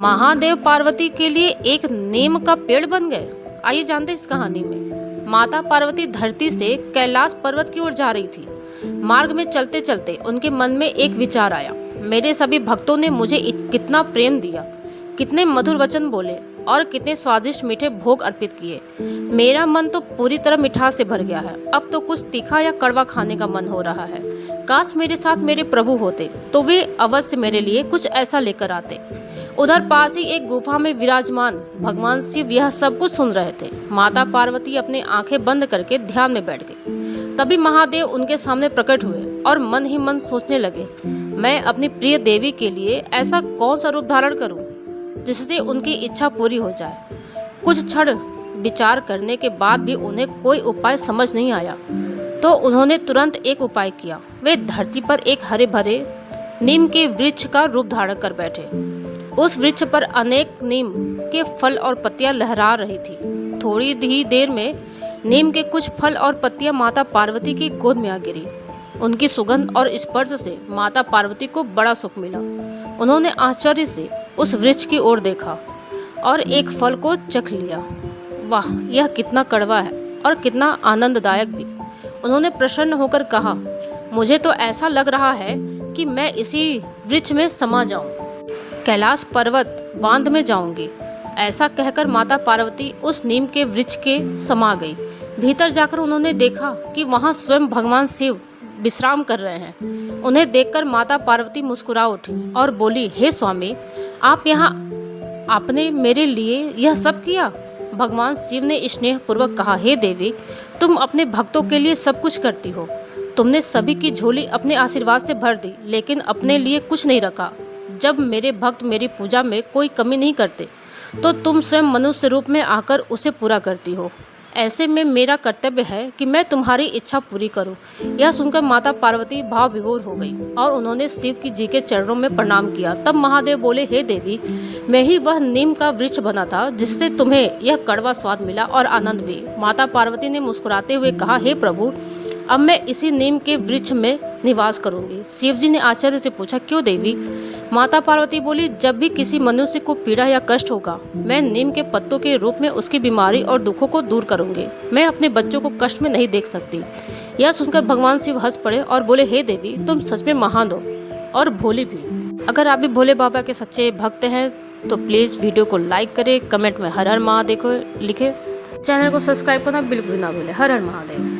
महादेव पार्वती के लिए एक नीम का पेड़ बन गए। आइए जानते इस कहानी में। माता पार्वती धरती से कैलाश पर्वत की ओर जा रही थी। मार्ग में चलते चलते उनके मन में एक विचार आया। मेरे सभी भक्तों ने मुझे कितना प्रेम दिया, कितने मधुर वचन बोले और कितने स्वादिष्ट मीठे भोग अर्पित किए। मेरा मन तो पूरी तरह मिठास से भर गया है। अब तो कुछ तीखा या कड़वा खाने का मन हो रहा है। काश मेरे साथ मेरे प्रभु होते तो वे अवश्य मेरे लिए कुछ ऐसा लेकर आते। उधर पास ही एक गुफा में विराजमान भगवान शिव यह सब कुछ सुन रहे थे। माता पार्वती अपनी आंखें बंद करके ध्यान में बैठ गई। तभी महादेव उनके सामने प्रकट हुए और मन ही मन सोचने लगे, मैं अपनी प्रिय देवी के लिए ऐसा कौन सा रूप धारण करूं जिससे उनकी इच्छा पूरी हो जाए। कुछ क्षण विचार करने के बाद भी उन्हें कोई उपाय समझ नहीं आया, तो उन्होंने तुरंत एक उपाय किया। वे धरती पर एक हरे भरे नीम के वृक्ष का रूप धारण कर बैठे। उस वृक्ष पर अनेक नीम के फल और पत्तियां लहरा रही थी। थोड़ी ही देर में नीम के कुछ फल और पत्तियां माता पार्वती की गोद में आ गिरी। उनकी सुगंध और स्पर्श से माता पार्वती को बड़ा सुख मिला। उन्होंने आश्चर्य से उस वृक्ष की ओर देखा और एक फल को चख लिया। वाह, यह कितना कड़वा है और कितना आनंददायक भी। उन्होंने प्रसन्न होकर कहा, मुझे तो ऐसा लग रहा है कि मैं इसी वृक्ष में समा जाऊं, कैलाश पर्वत बांध में जाऊंगी। ऐसा कहकर माता पार्वती उस नीम के वृक्ष के समा गई। भीतर जाकर उन्होंने देखा कि वहां स्वयं भगवान शिव विश्राम कर रहे हैं। उन्हें देखकर माता पार्वती मुस्कुरा उठी और बोली, हे स्वामी, आप यहाँ आपने मेरे लिए यह सब किया। भगवान शिव ने स्नेह पूर्वक कहा, हे देवी, तुम अपने भक्तों के लिए सब कुछ करती हो। तुमने सभी की झोली अपने आशीर्वाद से भर दी, लेकिन अपने लिए कुछ नहीं रखा। जब मेरे भक्त मेरी पूजा में कोई कमी नहीं करते तो तुम स्वयं मनुष्य रूप में आकर उसे पूरा करती हो। ऐसे में मेरा कर्तव्य है कि मैं तुम्हारी इच्छा पूरी करूं। यह सुनकर माता पार्वती भाव विभोर हो गई और उन्होंने शिव जी के चरणों में प्रणाम किया। तब महादेव बोले, हे देवी, मैं ही वह नीम का वृक्ष बना था जिससे तुम्हें यह कड़वा स्वाद मिला और आनंद भी। माता पार्वती ने मुस्कुराते हुए कहा, हे प्रभु, अब मैं इसी नीम के वृक्ष में निवास करूंगी। शिव जी ने आश्चर्य से पूछा, क्यों देवी? माता पार्वती बोली, जब भी किसी मनुष्य को पीड़ा या कष्ट होगा, मैं नीम के पत्तों के रूप में उसकी बीमारी और दुखों को दूर करूंगी। मैं अपने बच्चों को कष्ट में नहीं देख सकती। यह सुनकर भगवान शिव हंस पड़े और बोले, हे देवी, तुम सच में महान हो और भोली भी। अगर आप भी भोले बाबा के सच्चे भक्त हैं तो प्लीज़ वीडियो को लाइक करें, कमेंट में हर हर महादेव लिखे, चैनल को सब्सक्राइब करना बिल्कुल ना भूलें। हर हर महादेव।